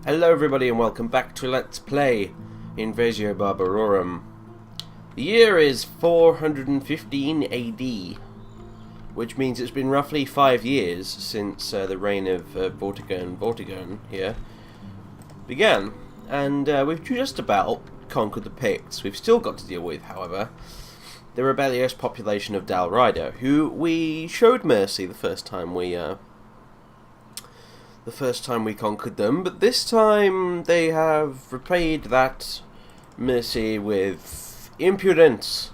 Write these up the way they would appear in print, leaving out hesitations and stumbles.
Hello everybody and welcome back to Let's Play Invasio Barbarorum. The year is 415 AD, which means it's been roughly 5 years since the reign of Vortigern here began. And we've just about conquered the Picts. We've still got to deal with, however, the rebellious population of Raida, who we showed mercy the first time we conquered them, but this time they have repaid that mercy with impudence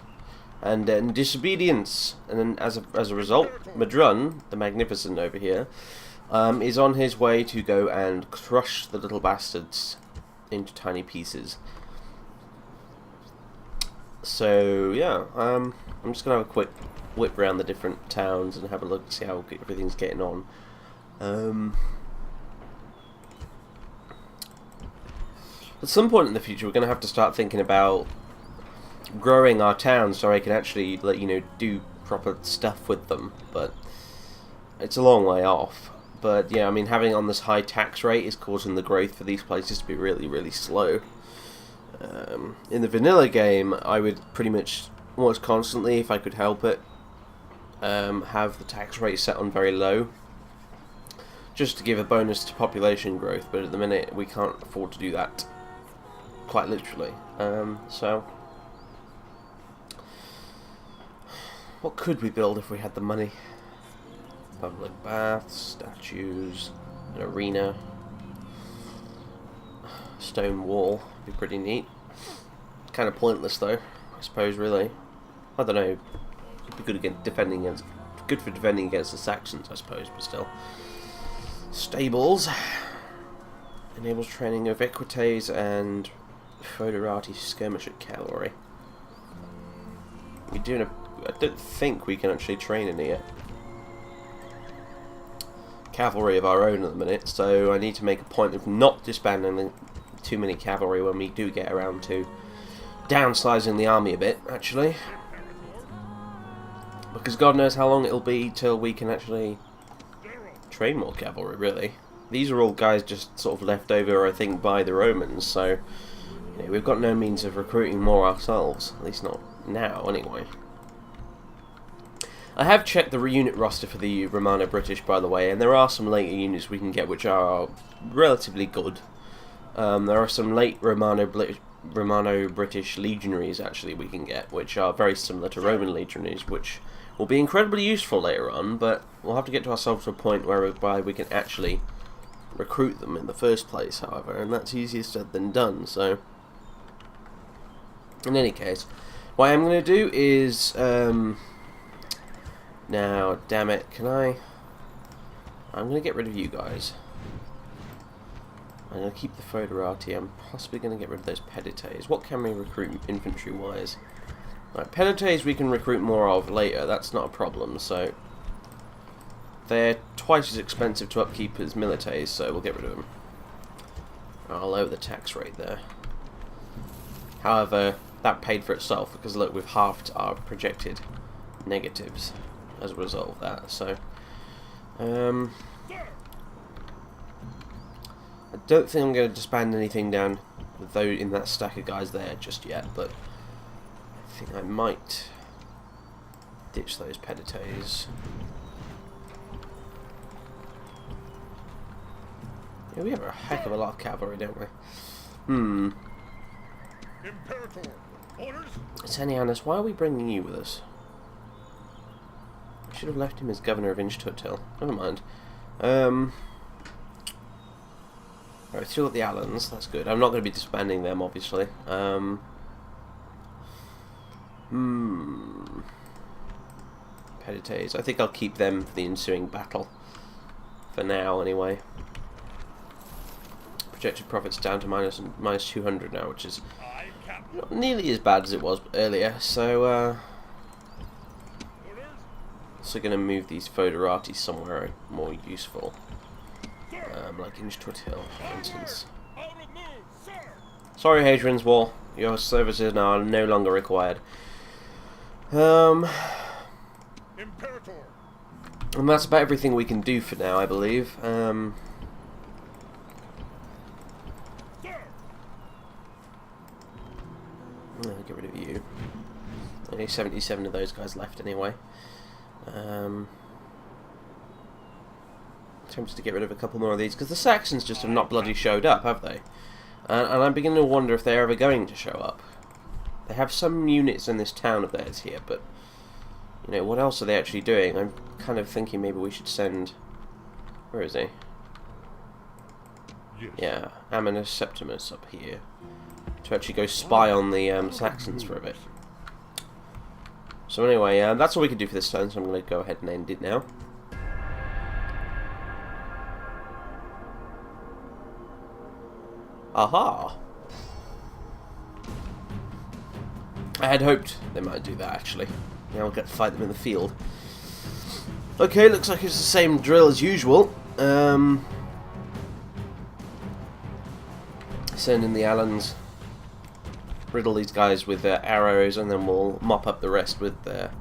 and disobedience, and then as a result, Madrun, the Magnificent over here, is on his way to go and crush the little bastards into tiny pieces. So yeah, I'm just gonna have a quick whip around the different towns and have a look, see how everything's getting on. At some point in the future, we're going to have to start thinking about growing our towns so I can actually, do proper stuff with them. But it's a long way off. But yeah, I mean, having on this high tax rate is causing the growth for these places to be really, really slow. In the vanilla game, I would pretty much almost constantly, if I could help it, have the tax rate set on very low, just to give a bonus to population growth. But at the minute, we can't afford to do that. Quite literally. So, what could we build if we had the money? Public baths, statues, an arena, stone wall. Be pretty neat. Kind of pointless though, I suppose. Really, I don't know. It'd be good against good for defending against the Saxons, I suppose. But still, stables enables training of equites and Foederati skirmisher cavalry. I don't think we can actually train any yet. Cavalry of our own at the minute, so I need to make a point of not disbanding too many cavalry when we do get around to downsizing the army a bit, actually. Because God knows how long it'll be till we can actually train more cavalry, really. These are all guys just sort of left over, I think, by the Romans, so we've got no means of recruiting more ourselves, at least not now, anyway. I have checked the unit roster for the Romano-British, by the way, and there are some later units we can get which are relatively good. There are some late Romano-British legionaries, actually, we can get, which are very similar to Roman legionaries, which will be incredibly useful later on, but we'll have to get to ourselves to a point whereby we can actually recruit them in the first place, however, and that's easier said than done, so in any case, what I'm going to do is, now, damn it, I'm going to get rid of you guys. I'm going to keep the Foederati. I'm possibly going to get rid of those Pedites. What can we recruit infantry-wise? Right, Pedites we can recruit more of later, that's not a problem, so they're twice as expensive to upkeep as Milites, so we'll get rid of them. I'll lower the tax rate there. However, that paid for itself, because look, we've halved our projected negatives as a result of that, so I don't think I'm going to disband anything down with those in that stack of guys there just yet, but I think I might ditch those Pedites. Yeah, we have a heck of a lot of cavalry, don't we? Imperator, orders? Senianus, why are we bringing you with us? I should have left him as governor of Inch-Tuttil. Never mind. Right, we've still got the Allans, that's good. I'm not going to be disbanding them, obviously. Pedites. I think I'll keep them for the ensuing battle. For now, anyway. Projected profits down to minus 200 now, which is not nearly as bad as it was earlier, so also going to move these Foederati somewhere more useful, like Inch-Tuttil, for instance. Sorry, Hadrian's Wall, your services are no longer required. And that's about everything we can do for now, I believe. Sir. Get rid of you. Only 77 of those guys left anyway. Tempted to get rid of a couple more of these because the Saxons just have not bloody showed up, have they? And I'm beginning to wonder if they're ever going to show up. They have some units in this town of theirs here, but you know, what else are they actually doing? I'm kind of thinking maybe we should send... Where is he? Yes. Yeah, Amminus Septimus up here to actually go spy on the Saxons for a bit. So anyway, that's all we can do for this turn, so I'm going to go ahead and end it now. Aha! I had hoped they might do that, actually. Now we'll get to fight them in the field. Okay, looks like it's the same drill as usual. Send in the Allans, riddle these guys with arrows, and then we'll mop up the rest with the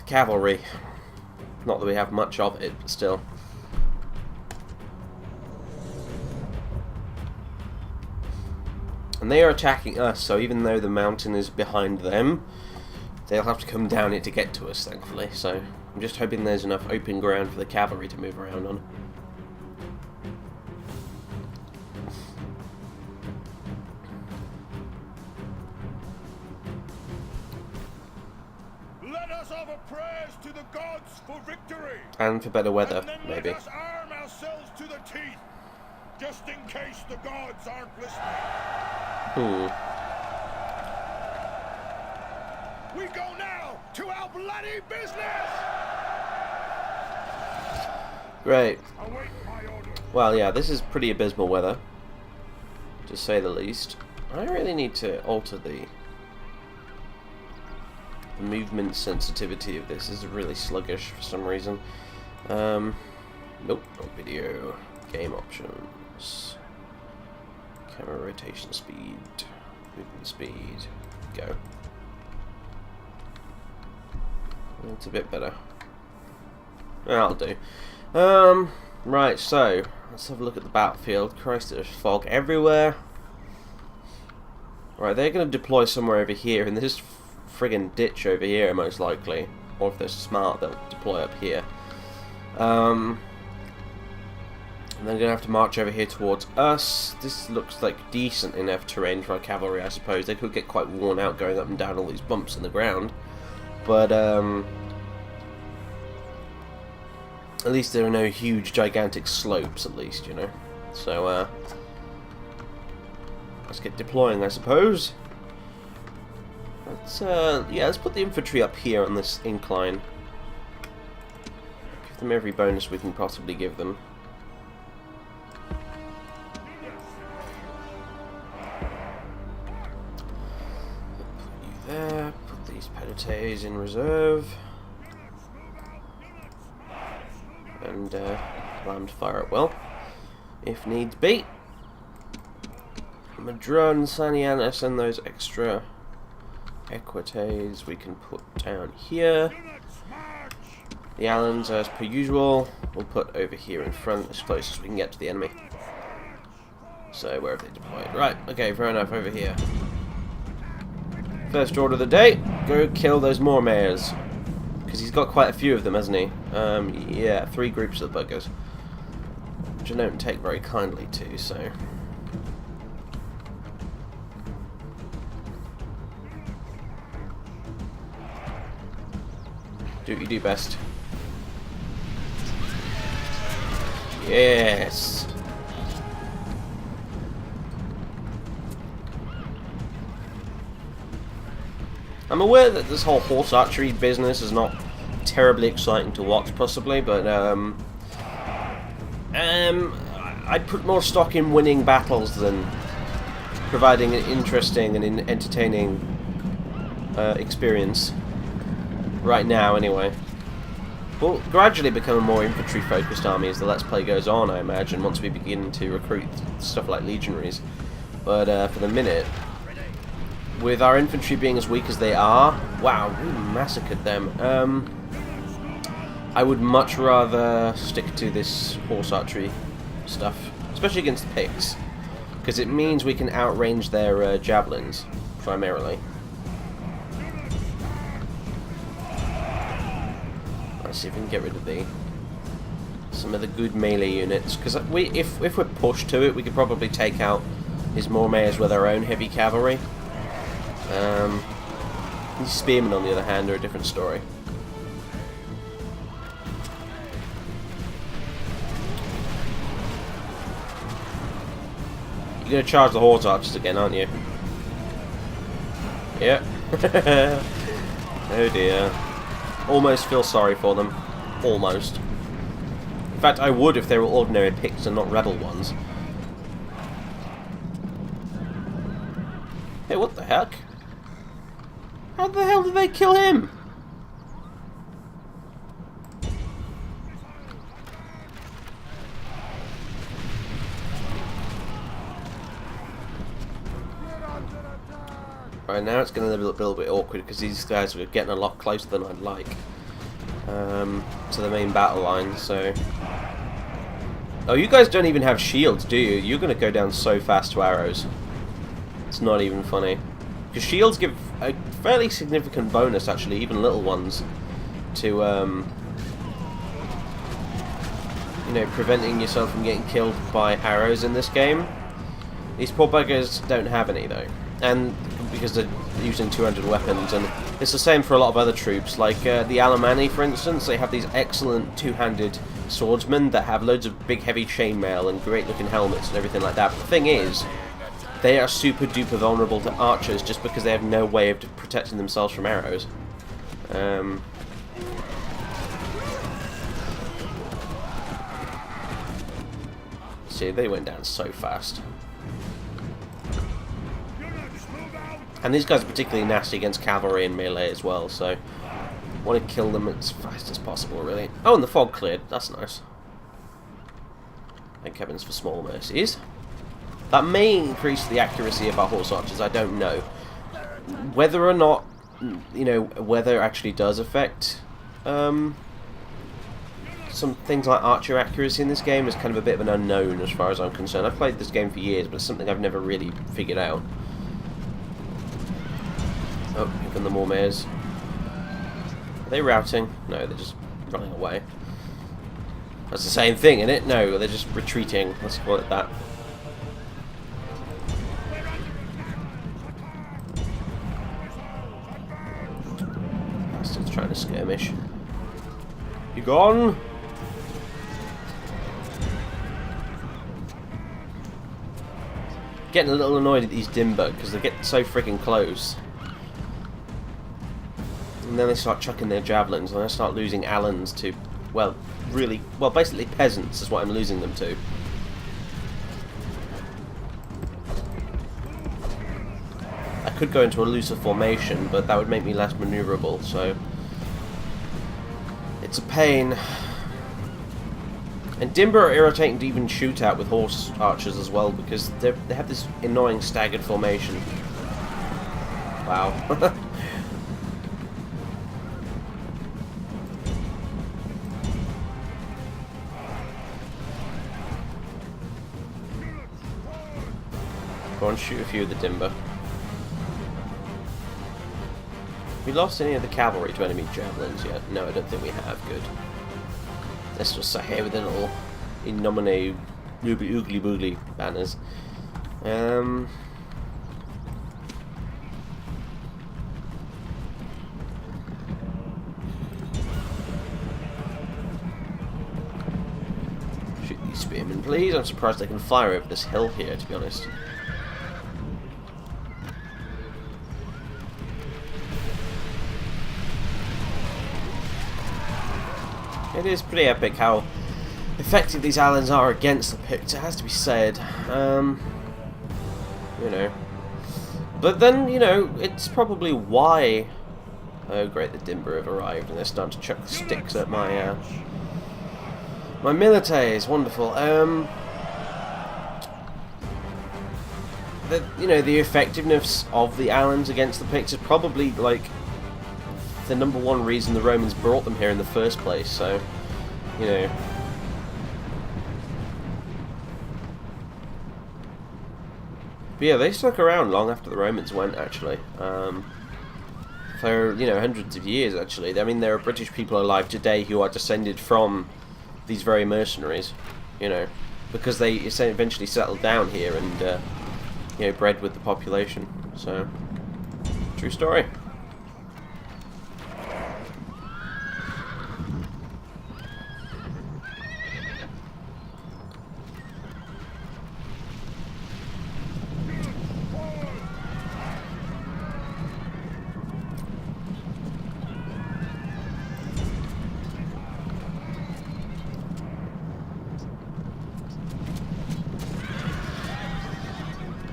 cavalry. Not that we have much of it, but still. And they are attacking us, so even though the mountain is behind them, they'll have to come down it to get to us, thankfully. So I'm just hoping there's enough open ground for the cavalry to move around on. Let us offer prayers to the gods for victory. And for better weather, And then maybe. let us arm ourselves to the teeth, just in case the gods aren't listening. We go now to our bloody business. Great. Await my orders. Well, yeah, this is pretty abysmal weather, to say the least. I really need to alter the movement sensitivity of this. This is really sluggish for some reason. Nope, not video. Game options. Camera rotation speed. Movement speed. Go. It's a bit better. That'll do. Right, so let's have a look at the battlefield. Christ, there's fog everywhere. Right, they're going to deploy somewhere over here in this friggin' ditch over here, most likely. Or if they're smart, they'll deploy up here. And they're going to have to march over here towards us. This looks like decent enough terrain for our cavalry, I suppose. They could get quite worn out going up and down all these bumps in the ground. But, at least there are no huge, gigantic slopes, at least, you know. So, let's get deploying, I suppose. Let's, yeah, let's put the infantry up here on this incline. Give them every bonus we can possibly give them. Put you there, put these Pedates in reserve. And plan to fire at will, if needs be. Madron, Sanianus, and those extra Equites we can put down here. The Allans, as per usual, we'll put over here in front, as close as we can get to the enemy. So, where have they deployed? Right, okay, fair enough, over here. First order of the day, go kill those Mormares. Because he's got quite a few of them, hasn't he? Yeah, 3 groups of buggers. Which I don't take very kindly to, so... Do what you do best. Yes! I'm aware that this whole horse archery business is not terribly exciting to watch, possibly, but I'd put more stock in winning battles than providing an interesting and entertaining experience. Right now, anyway. We'll gradually become a more infantry-focused army as the Let's Play goes on, I imagine, once we begin to recruit stuff like legionaries. But for the minute... with our infantry being as weak as they are, wow, we massacred them. I would much rather stick to this horse archery stuff, especially against the pigs. because it means we can outrange their javelins, primarily. Let's see if we can get rid of some of the good melee units, because if we're pushed to it, we could probably take out his Mormaers with our own heavy cavalry. These spearmen, on the other hand, are a different story. You're going to charge the horse archers again, aren't you? Yeah. Oh dear. Almost feel sorry for them. Almost. In fact, I would if they were ordinary Picts and not rebel ones. Hey, what the heck? How the hell did they kill him? Right, now it's getting a little bit awkward because these guys are getting a lot closer than I'd like to the main battle line. So, oh, you guys don't even have shields, do you? You're going to go down so fast to arrows. It's not even funny. Because shields give a fairly significant bonus, actually, even little ones, to you know, preventing yourself from getting killed by arrows in this game. These poor buggers don't have any though, and because they're using 200 weapons, and it's the same for a lot of other troops, like the Alemanni, for instance. They have these excellent two-handed swordsmen that have loads of big heavy chainmail and great-looking helmets and everything like that. But the thing is, they are super-duper vulnerable to archers just because they have no way of protecting themselves from arrows. See, they went down so fast. And these guys are particularly nasty against cavalry and melee as well, so I want to kill them as fast as possible, really. Oh, and the fog cleared. That's nice. Thank heavens for small mercies. That may increase the accuracy of our horse archers, I don't know. Whether or not, you know, weather actually does affect some things like archer accuracy in this game is kind of a bit of an unknown as far as I'm concerned. I've played this game for years, but it's something I've never really figured out. Oh, here come the Mormaers. Are they routing? No, they're just running away. That's the same thing, isn't it? No, they're just retreating. Let's call it that. Bastards trying to skirmish. You gone? Getting a little annoyed at these Dimber because they get so freaking close. And then they start chucking their javelins, and I start losing Allans to, well, really, well, basically peasants is what I'm losing them to. I could go into a looser formation, but that would make me less maneuverable, so it's a pain. And Dimber are irritating to even shoot at with horse archers as well, because they have this annoying staggered formation. Wow. Go on, shoot a few of the Dimber. Have we lost any of the cavalry to enemy javelins yet? No, I don't think we have. Good. Let's just sit here with the little in nomine oogly boogly banners. Shoot these spearmen, please. I'm surprised they can fire over this hill here, to be honest. It is pretty epic how effective these Allans are against the Picts, it has to be said. You know. But then, you know, it's probably why... Oh great, the Dimber have arrived and they're starting to chuck sticks at my my milites. Wonderful. You know, the effectiveness of the Allans against the Picts is probably, like, the number one reason the Romans brought them here in the first place, so, you know. But yeah, they stuck around long after the Romans went, actually. For, you know, hundreds of years, actually. I mean, there are British people alive today who are descended from these very mercenaries, you know, because they eventually settled down here and, you know, bred with the population. So, true story.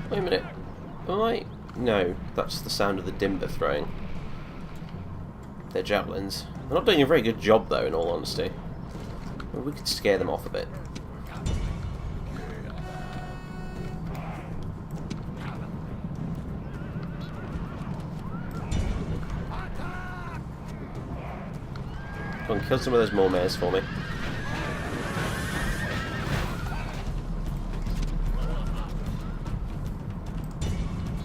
Wait a minute. Am I? No, that's the sound of the Dimber throwing their javelins. They're not doing a very good job, though, in all honesty. Well, we could scare them off a bit. Come on, kill some of those Mormares for me.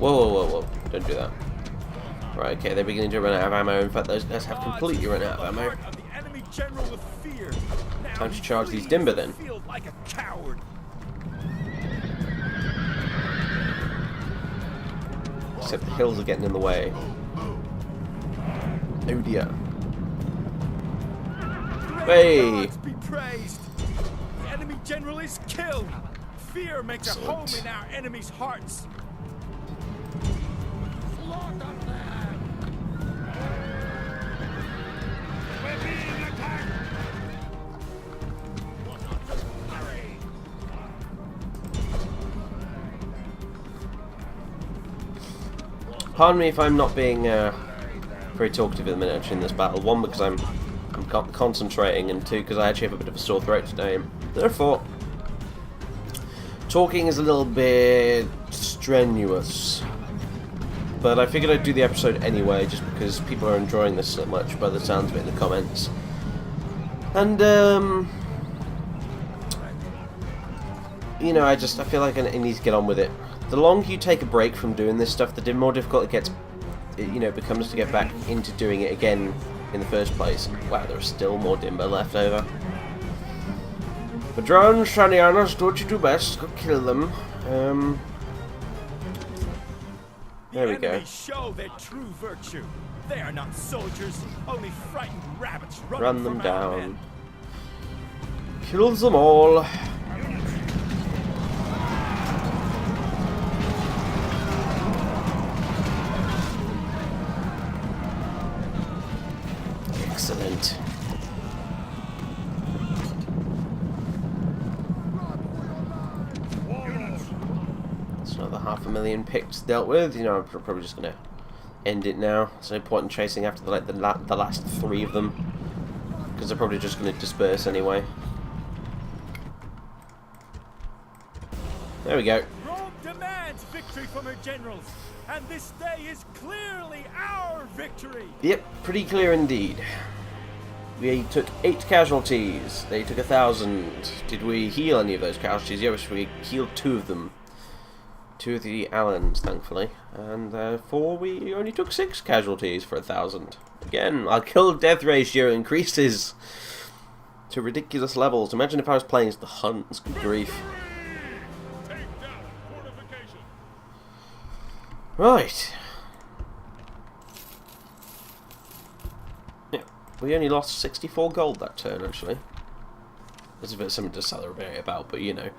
Whoa, whoa, whoa, whoa. Don't do that. Right, okay, they're beginning to run out of ammo. In fact, those guys have completely run out of ammo. Time to charge these Dimber, then. Except the hills are getting in the way. Oh dear. Hey! Be praised. The enemy general is killed. Fear makes a home in our enemies' hearts. Pardon me if I'm not being very talkative at the minute actually in this battle. One, because I'm concentrating, and two, because I actually have a bit of a sore throat today. Therefore, talking is a little bit strenuous. But I figured I'd do the episode anyway, just because people are enjoying this so much by the sounds of it in the comments. And, you know, I feel like I need to get on with it. The longer you take a break from doing this stuff, the more difficult it gets, you know, becomes to get back into doing it again in the first place. Wow, there are still more Dimber left over. But drones, Shanianas, do what you do best. Go kill them. There we go. Show their true virtue. They are not soldiers, only frightened rabbits Run them down. Kill them all. Excellent. That's another 500,000 picks dealt with. You know, I'm probably just gonna end it now. There's no point in chasing after the last 3 of them, because they're probably just gonna disperse anyway. There we go. Rome demands victory from her generals, and this day is clearly our victory. Yep, pretty clear indeed. We took 8 casualties. They took 1,000. Did we heal any of those casualties? Yes, we healed 2 of them. 2 of the Allans, thankfully. And therefore, we only took 6 casualties for 1,000. Again, our kill-death ratio increases to ridiculous levels. Imagine if I was playing as the Huns. Good grief. Right. Yeah, we only lost 64 gold that turn, actually. There's a bit of something to celebrate about, but you know.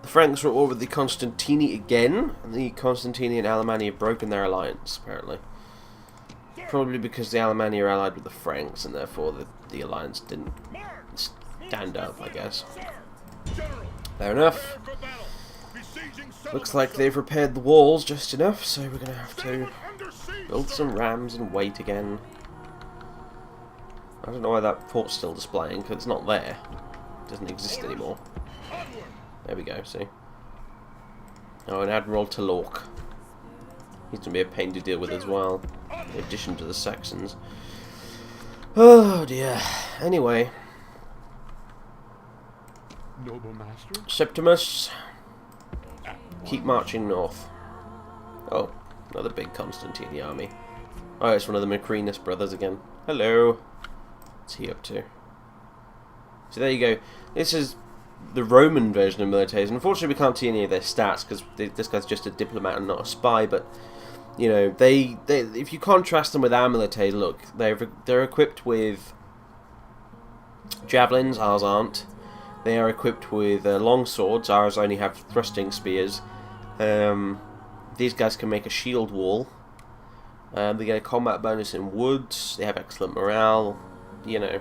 The Franks are at war with the Constantini again, and the Constantini and Alemanni have broken their alliance, apparently. Probably because the Alemanni are allied with the Franks, and therefore the alliance didn't stand up, I guess. Fair enough. Looks like they've repaired the walls just enough, so we're going to have to build some rams and wait again. I don't know why that fort's still displaying, because it's not there. It doesn't exist anymore. There we go, see? Oh, and Admiral Talork. He's going to be a pain to deal with as well, in addition to the Saxons. Oh dear. Anyway. Noble master? Septimus. keep marching north. Oh, another big Constantine army. Oh, it's one of the Macrinus brothers again. Hello. What's he up to? So there you go. This is the Roman version of militaries. Unfortunately, we can't see any of their stats because this guy's just a diplomat and not a spy. But you know, they if you contrast them with our militaries, look, they're equipped with javelins. Ours aren't. They are equipped with long swords. Ours only have thrusting spears. These guys can make a shield wall. They get a combat bonus in woods. They have excellent morale. You know,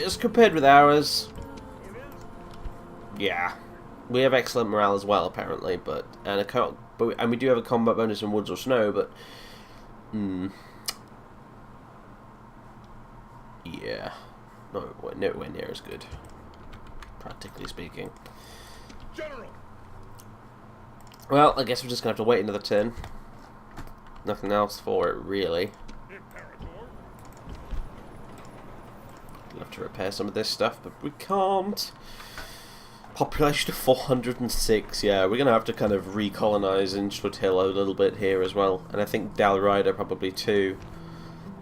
as compared with ours, yeah, we have excellent morale as well, apparently. And we do have a combat bonus in woods or snow, but yeah, nowhere near as good, practically speaking. General. Well, I guess we're just gonna have to wait another turn. Nothing else for it, really. Imperator. We'll have to repair some of this stuff, but we can't. Population of 406, yeah, we're going to have to kind of recolonize Inchwood Hill a little bit here as well. And I think Raida probably too.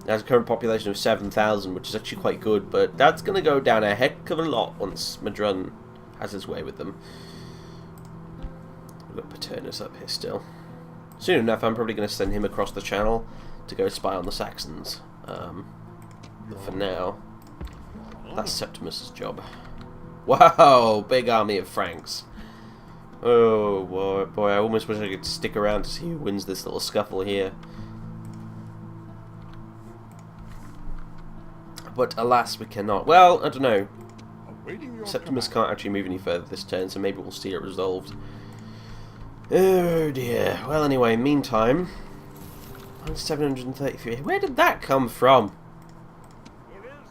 It has a current population of 7,000, which is actually quite good, but that's going to go down a heck of a lot once Madrun has his way with them. We've got Paternus up here still. Soon enough, I'm probably going to send him across the channel to go spy on the Saxons. But for now, that's Septimus's job. Wow, big army of Franks. Oh boy, I almost wish I could stick around to see who wins this little scuffle here. But alas, we cannot. Well, I don't know. Septimus can't actually move any further this turn, so maybe we'll see it resolved. Oh dear. Well, anyway, meantime, 733. Where did that come from?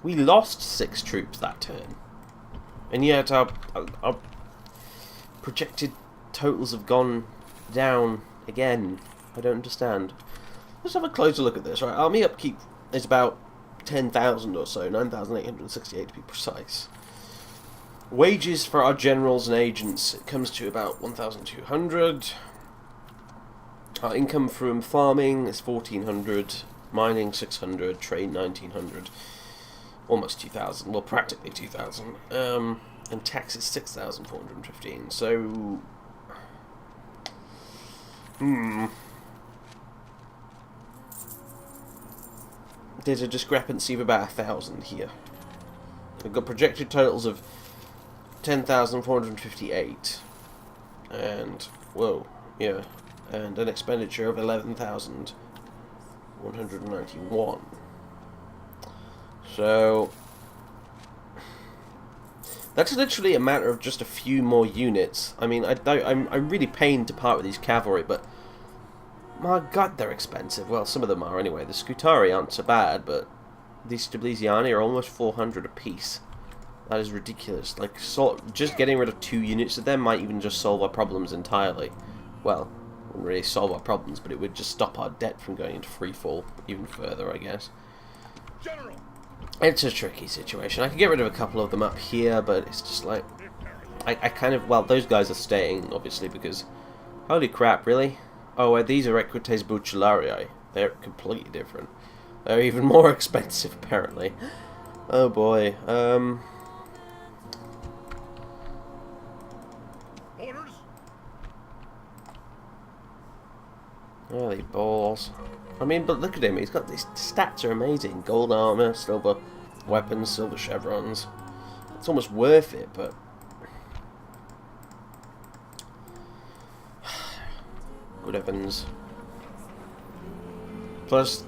We lost 6 troops that turn. And yet our projected totals have gone down again. I don't understand. Let's have a closer look at this. Right, army upkeep is about 10,000 or so, 9,868 to be precise. Wages for our generals and agents, it comes to about 1,200. Our income from farming is 1,400, mining 600, trade 1,900. Almost 2,000, well, practically 2,000. And tax is 6,415. So, there's a discrepancy of about 1,000 here. We've got projected totals of 10,458, and whoa, yeah, and an expenditure of 11,191. So that's literally a matter of just a few more units. I mean, I'm really pained to part with these cavalry, but my god, they're expensive. Well, some of them are anyway. The Scutari aren't so bad, but these Stabilisiani are almost 400 apiece. That is ridiculous. Like, just getting rid of 2 units of them might even just solve our problems entirely. Well, it wouldn't really solve our problems, but it would just stop our debt from going into freefall even further, I guess. General. It's a tricky situation. I could get rid of a couple of them up here, but it's just like, I kind of, well, those guys are staying, obviously, because, holy crap, really? Oh, these are Equites Bucellarii. They're completely different. They're even more expensive, apparently. Oh boy. Orders. Holy balls. I mean, but look at him. He's got these stats are amazing. Gold armor, silver weapons, silver chevrons. It's almost worth it, but good heavens. Plus,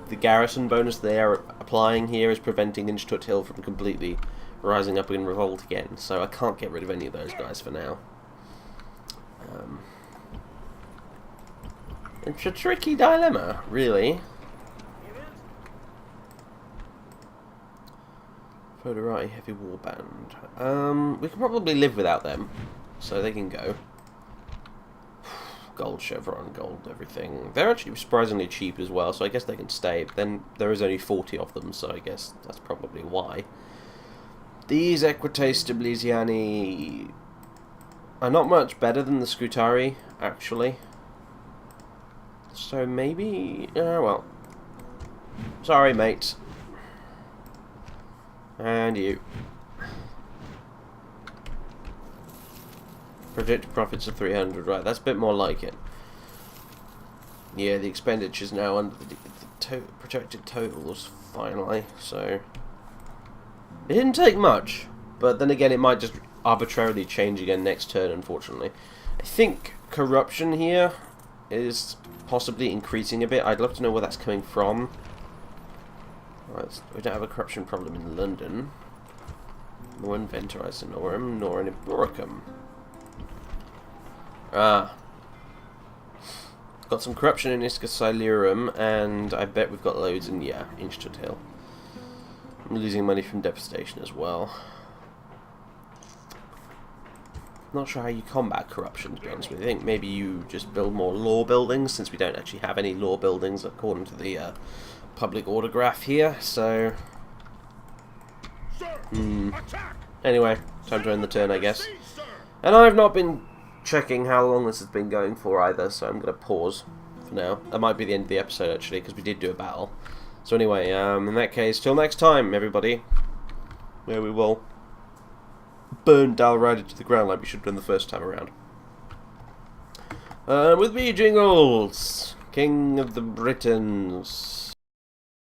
the garrison bonus they are applying here is preventing Inchwood Hill from completely rising up in revolt again. So I can't get rid of any of those guys for now. It's a tricky dilemma, really. Foderati Heavy Warband. We can probably live without them, so they can go. Gold chevron, gold everything. They're actually surprisingly cheap as well, so I guess they can stay. But then there is only 40 of them, so I guess that's probably why. These Equites Stabilisiani are not much better than the Scutari, actually. So maybe... well. Sorry, mate. And you. Projected profits of 300, right, that's a bit more like it. Yeah, the expenditure's now under the projected totals, finally, so... It didn't take much, but then again it might just arbitrarily change again next turn, unfortunately. I think corruption here is possibly increasing a bit. I'd love to know where that's coming from. Right, we don't have a corruption problem in London. Nor in Venturisanorum, nor in Iboricum. Ah. Got some corruption in Iscasilurum, and I bet we've got loads in, yeah, Inchtud Hill. I'm losing money from devastation as well. Not sure how you combat corruption, to be honest with you. I think maybe you just build more law buildings, since we don't actually have any law buildings according to the public order graph here, so... Anyway, time to end the turn, I guess. And I've not been checking how long this has been going for either, so I'm going to pause for now. That might be the end of the episode, actually, because we did do a battle. So anyway, in that case, till next time, everybody, where we will burn Raida to the ground like we should have done the first time around. With me, Jingles, King of the Britons.